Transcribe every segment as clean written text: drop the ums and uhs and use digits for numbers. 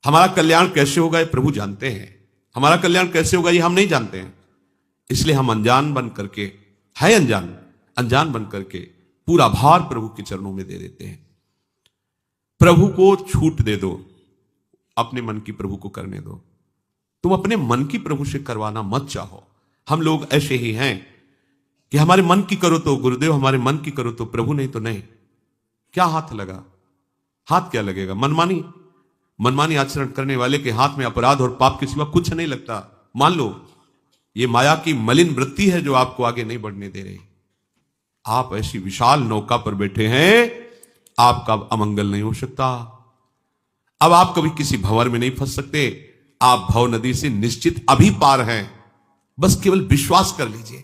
हमारा कल्याण कैसे होगा ये प्रभु जानते हैं, हमारा कल्याण कैसे होगा ये हम नहीं जानते हैं। इसलिए हम अनजान बन करके, है अनजान बन करके पूरा भार प्रभु के चरणों में दे देते हैं। प्रभु को छूट दे दो, अपने मन की प्रभु को करने दो। तुम अपने मन की प्रभु से करवाना मत चाहो। हम लोग ऐसे ही हैं कि हमारे मन की करो तो गुरुदेव, हमारे मन की करो तो प्रभु, नहीं तो नहीं। क्या हाथ लगा? हाथ क्या लगेगा? मनमानी आचरण करने वाले के हाथ में अपराध और पाप के सिवा कुछ नहीं लगता। मान लो ये माया की मलिन वृत्ति है जो आपको आगे नहीं बढ़ने दे रही। आप ऐसी विशाल नौका पर बैठे हैं, आपका अमंगल नहीं हो सकता। अब आप कभी किसी भंवर में नहीं फंस सकते। आप भव नदी से निश्चित अभी पार हैं, बस केवल विश्वास कर लीजिए।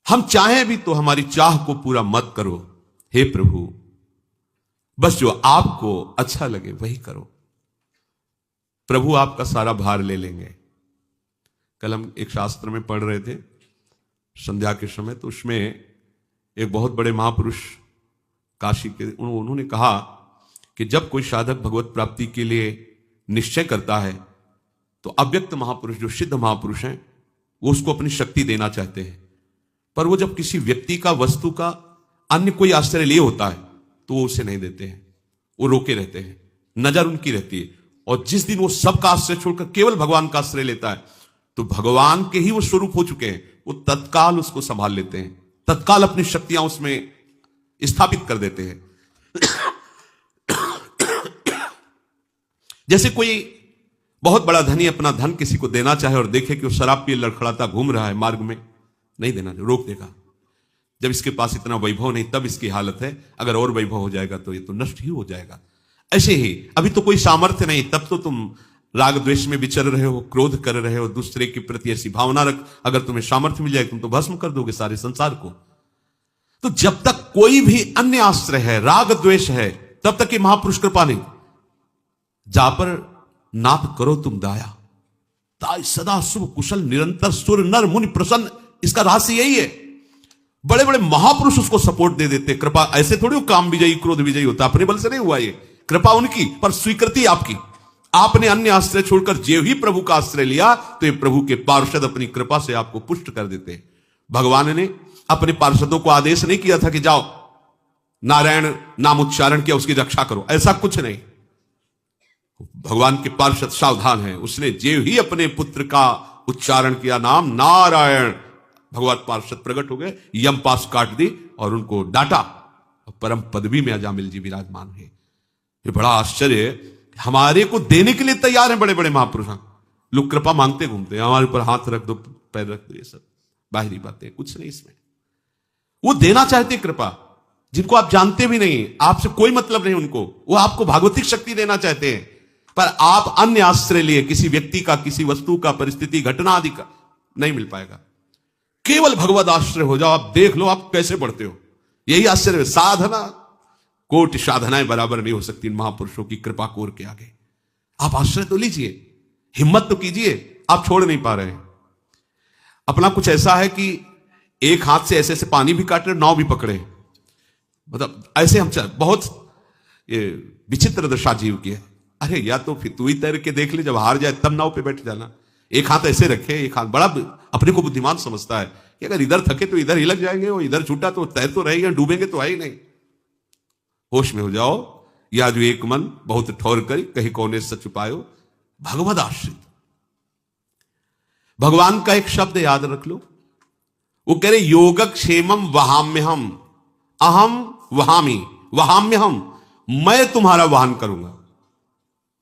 हम चाहें भी तो हमारी चाह को पूरा मत करो हे प्रभु, बस जो आपको अच्छा लगे वही करो। प्रभु आपका सारा भार ले लेंगे। कल हम एक शास्त्र में पढ़ रहे थे संध्या के समय, तो उसमें एक बहुत बड़े महापुरुष काशी के, उन्होंने कहा कि जब कोई साधक भगवत प्राप्ति के लिए निश्चय करता है तो अव्यक्त महापुरुष, जो सिद्ध महापुरुष हैं, वो उसको अपनी शक्ति देना चाहते हैं। पर वो जब किसी व्यक्ति का, वस्तु का, अन्य कोई आश्रय लिए होता है तो वो उसे नहीं देते हैं, वो रोके रहते हैं, नजर उनकी रहती है। और जिस दिन वो सबका आश्रय छोड़कर केवल भगवान का आश्रय लेता है तो भगवान के ही वो स्वरूप हो चुके हैं, वो तत्काल उसको संभाल लेते हैं, तत्काल अपनी शक्तियां उसमें स्थापित कर देते हैं। जैसे कोई बहुत बड़ा धनी अपना धन किसी को देना चाहे और देखे कि वो शराब पिए लड़खड़ाता घूम रहा है मार्ग में, नहीं देना, रोक देगा। जब इसके पास इतना वैभव नहीं तब इसकी हालत है, अगर और वैभव हो जाएगा तो ये तो नष्ट ही हो जाएगा। ऐसे ही अभी तो कोई सामर्थ्य नहीं, तब तो तुम राग द्वेष में विचर रहे हो, क्रोध कर रहे हो, दूसरे के प्रति ऐसी भावना रख, अगर तुम्हें सामर्थ्य मिल जाए तुम तो भस्म कर दोगे सारे संसार को। तो जब तक कोई भी अन्य आश्रय है, राग द्वेष है, तब तक ये महापुरुष कृपा नहीं। जा पर नाप करो तुम दाया, ताई सदा शुभ कुशल निरंतर सुर नर मुनि प्रसन्न। इसका रहस्य यही है। बड़े बड़े महापुरुष उसको सपोर्ट दे देते। कृपा ऐसे थोड़ी वो काम विजयी क्रोध विजयी होता, अपने बल से नहीं हुआ ये, कृपा उनकी, पर स्वीकृति आपकी। आपने अन्य आश्रय छोड़कर जो ही प्रभु का आश्रय लिया तो ये प्रभु के पार्षद अपनी कृपा से आपको पुष्ट कर देते हैं। भगवान ने अपने पार्षदों को आदेश नहीं किया था कि जाओ नारायण नाम उच्चारण किया उसकी रक्षा करो, ऐसा कुछ नहीं। भगवान के पार्षद सावधान हैं, उसने जो ही अपने पुत्र का उच्चारण किया नाम नारायण, भगवान पार्षद प्रकट हो गए, यम पास काट दी और उनको डांटा। परम पदवी में अजामिल जी विराजमान है। ये बड़ा आश्चर्य है, हमारे को देने के लिए तैयार हैं बड़े बड़े महापुरुष। लोग कृपा मांगते घूमते हैं, हमारे ऊपर हाथ रख दो, पैर रख दो, ये सब बाहरी बातें, कुछ नहीं इसमें। वो देना चाहते कृपा, जिनको आप जानते भी नहीं, आपसे कोई मतलब नहीं उनको, वो आपको भागवतिक शक्ति देना चाहते हैं। पर आप अन्य आश्रय लिए, किसी व्यक्ति का, किसी वस्तु का, परिस्थिति, घटना आदि का, नहीं मिल पाएगा। केवल भगवत आश्रय हो जाओ, आप देख लो आप कैसे बढ़ते हो। यही आश्चर्य है। साधना कोटि साधनाएं बराबर नहीं हो सकती इन महापुरुषों की कृपा कोर के आगे। आप आश्रय तो लीजिए, हिम्मत तो कीजिए, आप छोड़ नहीं पा रहे हैं। अपना कुछ ऐसा है कि एक हाथ से ऐसे ऐसे पानी भी काट रहे, नाव भी पकड़े, मतलब ऐसे हम बहुत ये विचित्र दशा जीव की है। अरे या तो फिर तू ही तैर के देख ले, जब हार जाए तब नाव पे बैठ जाना। एक हाथ ऐसे रखे, एक हाथ, बड़ा अपने को बुद्धिमान समझता है कि अगर इधर थके तो इधर ही लग जाएंगे, और इधर छूटा तो तैर तो रहेंगे, डूबेंगे तो है ही नहीं। होश में हो जाओ, या जो एक मन बहुत ठौर करी, कहीं कोने सच छुपायो, भगवद आश्रित। भगवान का एक शब्द याद रख लो, वो कह रहे योगक्षेमम वहाम्यहम, अहम वहामी वहाम्यहम, मैं तुम्हारा वाहन करूंगा।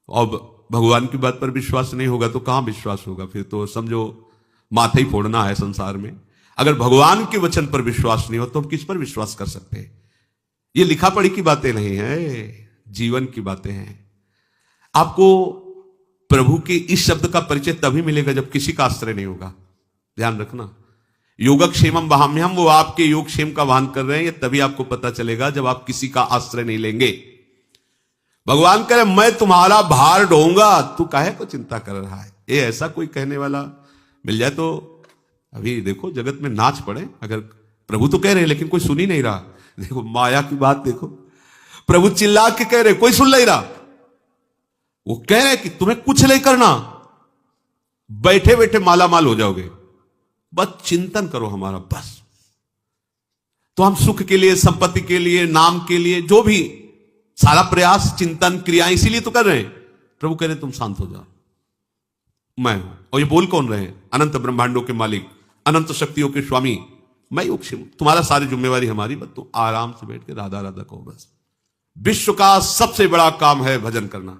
अब भगवान की बात पर विश्वास नहीं होगा तो कहां विश्वास होगा? फिर तो समझो माथे ही फोड़ना है संसार में। अगर भगवान के वचन पर विश्वास नहीं हो तो हम किस पर विश्वास कर सकते हैं? ये लिखा पढ़ी की बातें नहीं है, जीवन की बातें हैं। आपको प्रभु के इस शब्द का परिचय तभी मिलेगा जब किसी का आश्रय नहीं होगा। ध्यान रखना, योगक्षेमम वहाम्यहम, वो आपके योगक्षेम का वाहन कर रहे हैं, ये तभी आपको पता चलेगा जब आप किसी का आश्रय नहीं लेंगे। भगवान कह रहे मैं तुम्हारा भार ढोऊंगा, तू काहे को चिंता कर रहा है? ये ऐसा कोई कहने वाला मिल जाए तो अभी देखो जगत में नाच पड़े। अगर प्रभु तो कह रहे हैं लेकिन कोई सुन ही नहीं रहा। देखो माया की बात देखो, प्रभु चिल्ला के कह रहे, कोई सुन नहीं रहा। वो कह रहे कि तुम्हें कुछ नहीं करना, बैठे बैठे माला माल हो जाओगे, बस चिंतन करो हमारा, बस। तो हम सुख के लिए, संपत्ति के लिए, नाम के लिए, जो भी सारा प्रयास, चिंतन, क्रियाएं इसीलिए तो कर रहे हैं। प्रभु कह रहे तुम शांत हो जाओ, मैं हूं। और ये बोल कौन रहे हैं? अनंत ब्रह्मांडों के मालिक, अनंत शक्तियों के स्वामी मैं ही हूं। तुम्हारा सारी जिम्मेवारी हमारी, बस तुम आराम से बैठ के राधा राधा कहो बस। विश्व का सबसे बड़ा काम है भजन करना,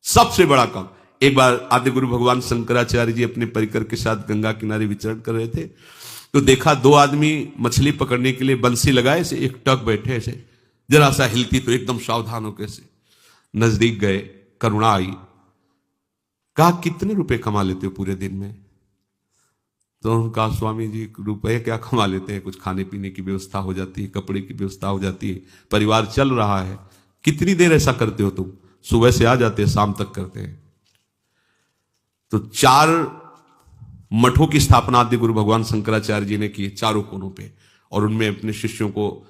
सबसे बड़ा काम। एक बार आदि गुरु भगवान शंकराचार्य जी अपने परिकर के साथ गंगा किनारे विचरण कर रहे थे, तो देखा दो आदमी मछली पकड़ने के लिए बंसी लगाए, ऐसे एक टक बैठे, ऐसे जरा सा हिलती तो एकदम सावधान होकर से नजदीक गए। करुणा आई, कहा कितने रुपए कमा लेते हो पूरे दिन में? तो उनका स्वामी जी रुपए क्या कमा लेते हैं, कुछ खाने पीने की व्यवस्था हो जाती है, कपड़े की व्यवस्था हो जाती है, परिवार चल रहा है। कितनी देर ऐसा करते हो तुम? सुबह से आ जाते हैं, शाम तक करते हैं। तो 4 मठों की स्थापना आदि गुरु भगवान शंकराचार्य जी ने की, चारों कोनों पे, और उनमें अपने शिष्यों को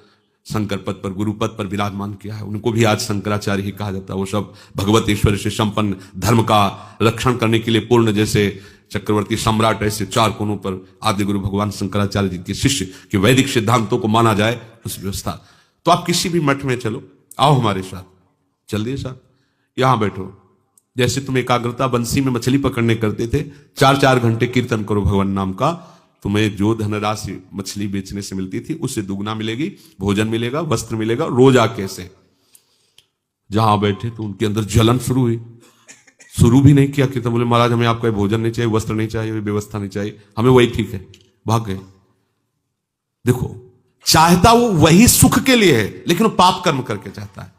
शंकर पद पर, गुरु पद पर विराजमान किया है। उनको भी आज शंकराचार्य ही कहा जाता है। वो सब भगवत ऐश्वर्य से संपन्न, धर्म का रक्षण करने के लिए पूर्ण, जैसे चक्रवर्ती सम्राट, ऐसे 4 कोनों पर आदि गुरु भगवान शंकराचार्य जी के शिष्य कि वैदिक सिद्धांतों को माना जाए, उस व्यवस्था। तो आप किसी भी मठ में चलो, आओ हमारे साथ, चलिए साथ, यहां बैठो, जैसे तुम एकाग्रता बंसी में मछली पकड़ने करते थे, 4-4 घंटे कीर्तन करो भगवान नाम का, तुम्हें जो धनराशि मछली बेचने से मिलती थी उससे दुगना मिलेगी, भोजन मिलेगा, वस्त्र मिलेगा। रोज आके से जहां बैठे तो उनके अंदर जलन शुरू हुई। शुरू भी नहीं किया कीर्तन, बोले महाराज हमें आपका भोजन नहीं चाहिए, वस्त्र नहीं चाहिए, व्यवस्था नहीं चाहिए, हमें वही ठीक है, भाग गए। देखो, चाहता वो वही सुख के लिए है, लेकिन वो पाप कर्म करके चाहता है।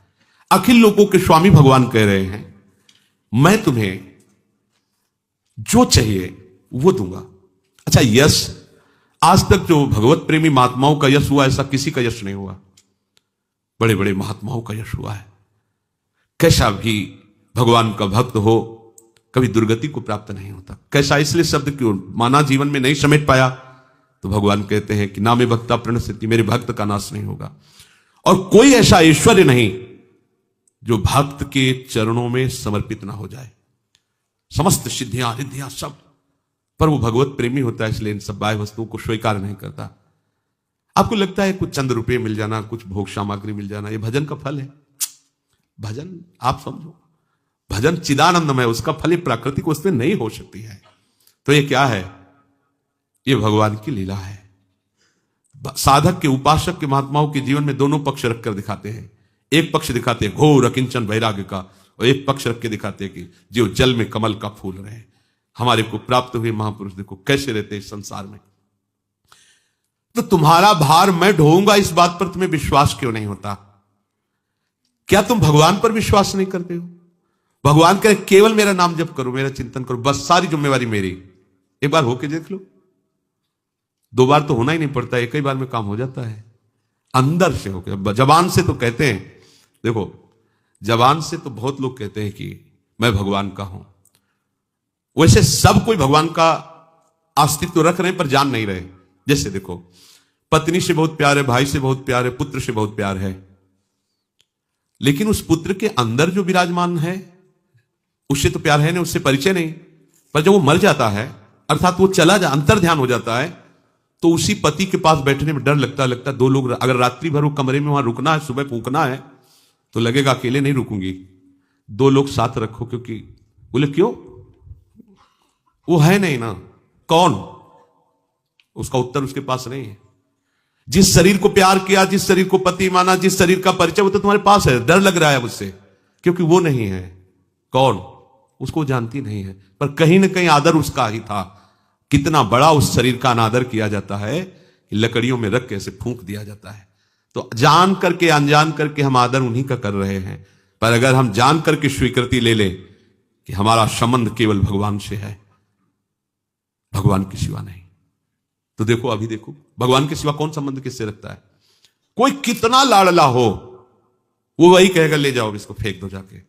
अखिल लोगों के स्वामी भगवान कह रहे हैं मैं तुम्हें जो चाहिए वो दूंगा। अच्छा, यश, आज तक जो भगवत प्रेमी महात्माओं का यश हुआ, ऐसा किसी का यश नहीं हुआ। बड़े बड़े महात्माओं का यश हुआ है। कैसा भी भगवान का भक्त हो, कभी दुर्गति को प्राप्त नहीं होता। कैसा, इसलिए शब्द क्यों माना जीवन में नहीं समेट पाया, तो भगवान कहते हैं कि नामे भक्ता प्रणश्यति, मेरे भक्त का नाश नहीं होगा। और कोई ऐसा ऐश्वर्य नहीं जो भक्त के चरणों में समर्पित ना हो जाए। समस्त सिद्धियां रिद्धियां सब, पर वो भगवत प्रेमी होता है, इसलिए इन सब बाह्य वस्तुओं को स्वीकार नहीं करता। आपको लगता है कुछ चंद रुपये मिल जाना, कुछ भोग सामग्री मिल जाना, ये भजन का फल है? भजन आप समझो, भजन चिदानंदमय, उसका फल ये प्राकृतिक वस्तु नहीं हो सकती है। तो ये क्या है? ये भगवान की लीला है। साधक के, उपासक के, महात्माओं के जीवन में दोनों पक्ष रखकर दिखाते हैं। एक पक्ष दिखाते हैं घोर अकिंचन वैराग्य का, और एक पक्ष रख के दिखाते हैं कि जो जल में कमल का फूल रहे। हमारे को प्राप्त हुए महापुरुष देखो कैसे रहते इस संसार में। तो तुम्हारा भार मैं ढोऊंगा, इस बात पर तुम्हें विश्वास क्यों नहीं होता? क्या तुम भगवान पर विश्वास नहीं करते हो? भगवान कहे केवल मेरा नाम जप करो, मेरा चिंतन करो, बस सारी जिम्मेवारी मेरी। एक बार होके देख लो। 2 बार तो होना ही नहीं पड़ता, एक ही बार में काम हो जाता है। अंदर से होके, जबान से तो कहते हैं, देखो जबान से तो बहुत लोग कहते हैं कि मैं भगवान का हूं, वैसे सब कोई भगवान का अस्तित्व रख रहे हैं पर जान नहीं रहे। जैसे देखो, पत्नी से बहुत प्यार है, भाई से बहुत प्यार है, पुत्र से बहुत प्यार है, लेकिन उस पुत्र के अंदर जो विराजमान है उससे तो प्यार है नहीं, उससे परिचय नहीं। पर जब वो मर जाता है, अर्थात वो चला जा, अंतर ध्यान हो जाता है, तो उसी पति के पास बैठने में डर लगता 2 लोग, अगर रात्रि भर वो कमरे में वहां रुकना है, सुबह फूकना है, तो लगेगा अकेले नहीं रुकूंगी, 2 लोग साथ रखो। क्योंकि बोले क्यों? वो है नहीं ना। कौन? उसका उत्तर उसके पास नहीं है। जिस शरीर को प्यार किया, जिस शरीर को पति माना, जिस शरीर का परिचय, वो तो तुम्हारे पास है, डर लग रहा है उससे, क्योंकि वो नहीं है। कौन? उसको जानती नहीं है, पर कहीं ना कहीं आदर उसका ही था। कितना बड़ा उस शरीर का अनादर किया जाता है कि लकड़ियों में रख के ऐसे फूंक दिया जाता है। तो जान करके अनजान करके हम आदर उन्हीं का कर रहे हैं। पर अगर हम जान करके स्वीकृति ले ले कि हमारा संबंध केवल भगवान से है, भगवान के सिवा नहीं, तो देखो, अभी देखो, भगवान के सिवा कौन संबंध किससे रखता है? कोई कितना लाडला हो, वो वही कहेगा ले जाओ इसको, फेंक दो जाके।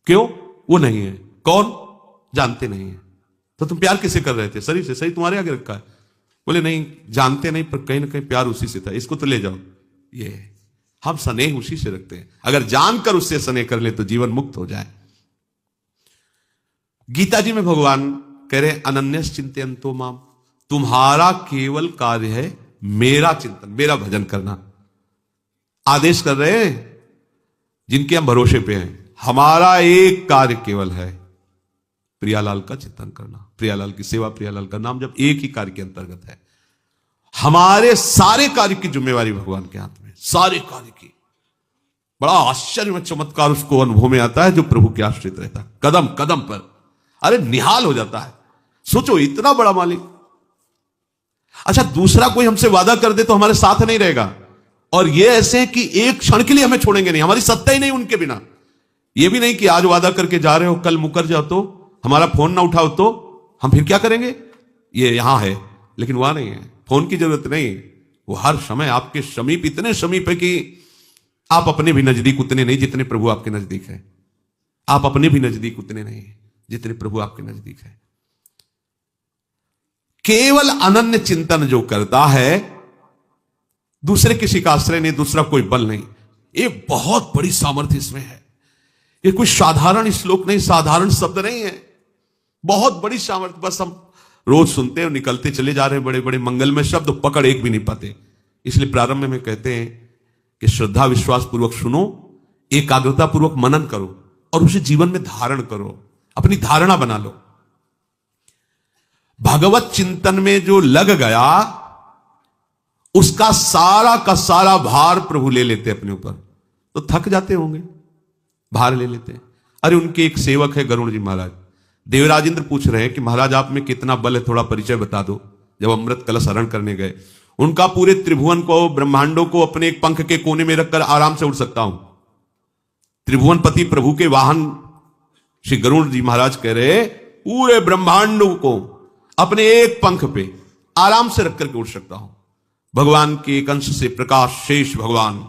क्यों? वो नहीं है। कौन? जानते नहीं है। तो तुम प्यार किससे कर रहे थे? शरीर से। सही तुम्हारे आगे रखा है। बोले नहीं, जानते नहीं, पर कहीं ना कहीं प्यार उसी से था, इसको तो ले जाओ। ये हम स्नेह उसी से रखते हैं। अगर जानकर उससे स्नेह कर ले तो जीवन मुक्त हो जाए। गीता जी में भगवान कह रहे अनन्यस चिंतयन्तो माम, तुम्हारा केवल कार्य है मेरा चिंतन, मेरा भजन करना। आदेश कर रहे हैं जिनके हम भरोसे पे हैं, हमारा एक कार्य केवल है प्रियालाल का चिंतन करना, प्रियालाल की सेवा, प्रियालाल का नाम जब, एक ही कार्य के अंतर्गत है। हमारे सारे कार्य की जिम्मेवारी भगवान के हाथ में, सारे कार्य की। बड़ा आश्चर्य में चमत्कार उसको अनुभव में आता है जो प्रभु के आश्रित रहता है, कदम कदम पर। अरे निहाल हो जाता है, सोचो इतना बड़ा मालिक। अच्छा, दूसरा कोई हमसे वादा कर दे तो हमारे साथ नहीं रहेगा, और ये ऐसे कि एक क्षण के लिए हमें छोड़ेंगे नहीं, हमारी सत्ता ही नहीं उनके बिना। ये भी नहीं कि आज वादा करके जा रहे हो, कल मुकर जाओ तो, हमारा फोन ना उठाओ तो हम फिर क्या करेंगे। ये यहां है लेकिन वहां नहीं है, फोन की जरूरत नहीं। वो हर समय आपके समीप, इतने समीप है कि आप अपने भी नजदीक उतने नहीं जितने प्रभु आपके नजदीक है। आप अपने भी नजदीक उतने नहीं जितने प्रभु आपके नजदीक है। केवल अनन्य चिंतन जो करता है, दूसरे किसी का आश्रय नहीं, दूसरा कोई बल नहीं, ये बहुत बड़ी सामर्थ्य इसमें है। ये कोई साधारण श्लोक नहीं, साधारण शब्द नहीं है, बहुत बड़ी सामर्थ्य। बस हम रोज सुनते हैं और निकलते चले जा रहे हैं बड़े बड़े मंगलमय शब्द, पकड़ एक भी नहीं पाते। इसलिए प्रारंभ में कहते हैं कि श्रद्धा विश्वास पूर्वक सुनो, एकाग्रता पूर्वक मनन करो और उसे जीवन में धारण करो, अपनी धारणा बना लो। भगवत चिंतन में जो लग गया उसका सारा का सारा भार प्रभु ले लेते अपने ऊपर। तो थक जाते होंगे, भार ले लेते हैं। अरे उनके एक सेवक है गरुड़ जी महाराज, देवराजेंद्र पूछ रहे हैं कि महाराज आप में कितना बल है, थोड़ा परिचय बता दो। जब अमृत कलश हरण करने गए, उनका पूरे त्रिभुवन को, ब्रह्मांडों को अपने एक पंख के कोने में रखकर आराम से उड़ सकता हूं। त्रिभुवनपति प्रभु के वाहन श्री गरुड़ जी महाराज कह रहे पूरे ब्रह्मांडों को अपने एक पंख पे आराम से रख करके उड़ सकता हूं। भगवान के एक अंश से प्रकाश शेष भगवान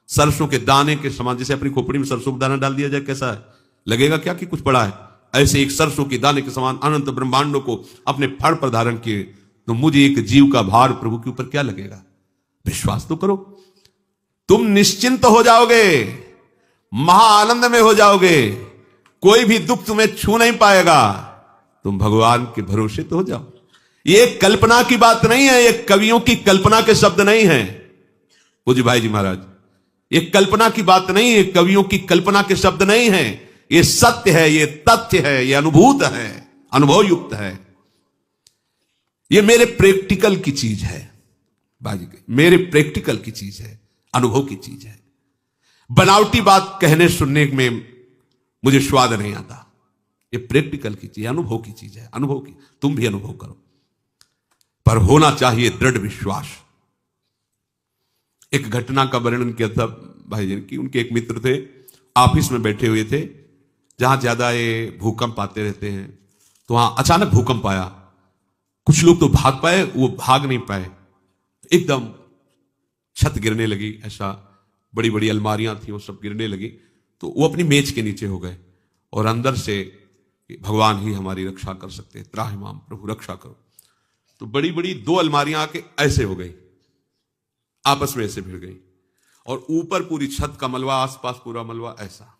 सरसों के दाने के समान, जैसे अपनी खोपड़ी में सरसों का दाना डाल दिया जाए कैसा है, लगेगा क्या कि कुछ पड़ा है, ऐसे एक सरसों के दाने के समान अनंत ब्रह्मांडों को अपने फड़ पर धारण किए। तो मुझे एक जीव का भार प्रभु के ऊपर क्या लगेगा। विश्वास तो करो, तुम निश्चिंत हो जाओगे, महाआनंद में हो जाओगे, कोई भी दुख तुम्हें छू नहीं पाएगा। तुम भगवान के भरोसे तो हो जाओ। ये कल्पना की बात नहीं है, ये कवियों की कल्पना के शब्द नहीं है पूज्य भाई जी महाराज, ये कल्पना की बात नहीं है, कवियों की कल्पना के शब्द नहीं है। ये सत्य है, ये तथ्य है, ये अनुभूत है, अनुभव युक्त है। ये मेरे प्रैक्टिकल की चीज है बाजी, मेरे प्रैक्टिकल की चीज है, अनुभव की चीज है। बनावटी बात कहने सुनने में मुझे स्वाद नहीं आता। ये प्रैक्टिकल की चीज, अनुभव की चीज है, अनुभव की। तुम भी अनुभव करो, पर होना चाहिए दृढ़ विश्वास। एक घटना का वर्णन किया था भाई जी की, उनके एक मित्र थे, ऑफिस में बैठे हुए थे, जहां ज्यादा ये भूकंप आते रहते हैं, तो वहां अचानक भूकंप आया। कुछ लोग तो भाग पाए, वो भाग नहीं पाए, एकदम छत गिरने लगी, ऐसा बड़ी बड़ी अलमारियां थी वो सब गिरने लगी। तो वो अपनी मेज के नीचे हो गए और अंदर से भगवान ही हमारी रक्षा कर सकते हैं, त्राहिमाम प्रभु रक्षा करो। तो बड़ी बड़ी दो अलमारियां आके ऐसे हो गई, आपस में ऐसे भिड़ गई, और ऊपर पूरी छत का मलबा, आसपास पूरा मलबा ऐसा,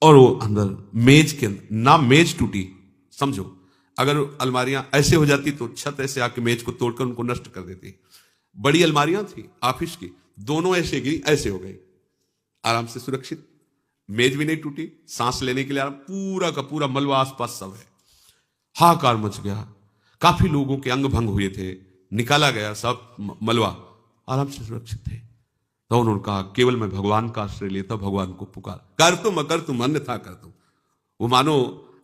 और वो अंदर मेज के अंदर ना मेज टूटी। समझो अगर अलमारियां ऐसे हो जाती तो छत ऐसे आके मेज को तोड़कर उनको नष्ट कर देती। बड़ी अलमारियां थी ऑफिस की, दोनों ऐसे गिरी, ऐसे हो गई, आराम से सुरक्षित, मेज भी नहीं टूटी, सांस लेने के लिए आराम, पूरा का पूरा मलबा आसपास सब है। हाहाकार मच गया, काफी लोगों के अंग भंग हुए थे, निकाला गया सब मलबा, आराम से सुरक्षित थे। तो उन्होंने कहा केवल मैं भगवान का आश्रय लेता, भगवान को पुकार, कर तुम अकर तुम अन्यथा कर तुम। वो मानो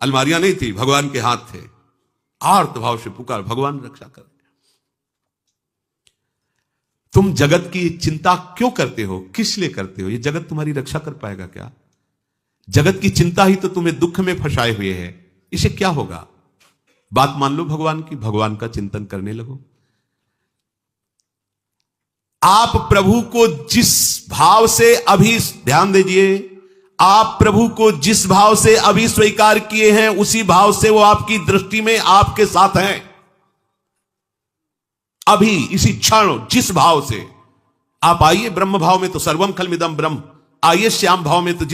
अलमारियां नहीं थी, भगवान के हाथ थे, आर्त भाव से पुकार, भगवान रक्षा कर। तुम जगत की चिंता क्यों करते हो, किस लिए करते हो? ये जगत तुम्हारी रक्षा कर पाएगा क्या? जगत की चिंता ही तो तुम्हें दुख में फंसाए हुए है, इसे क्या होगा? बात मान लो भगवान की, भगवान का चिंतन करने लगो। आप प्रभु को जिस भाव से अभी, ध्यान दीजिए, आप प्रभु को जिस भाव से अभी स्वीकार किए हैं उसी भाव से वो आपकी दृष्टि में आपके साथ हैं। अभी इसी क्षण जिस भाव से आप आइए ब्रह्म भाव में तो सर्वम खलमिदम ब्रह्म, आइए श्याम भाव में तो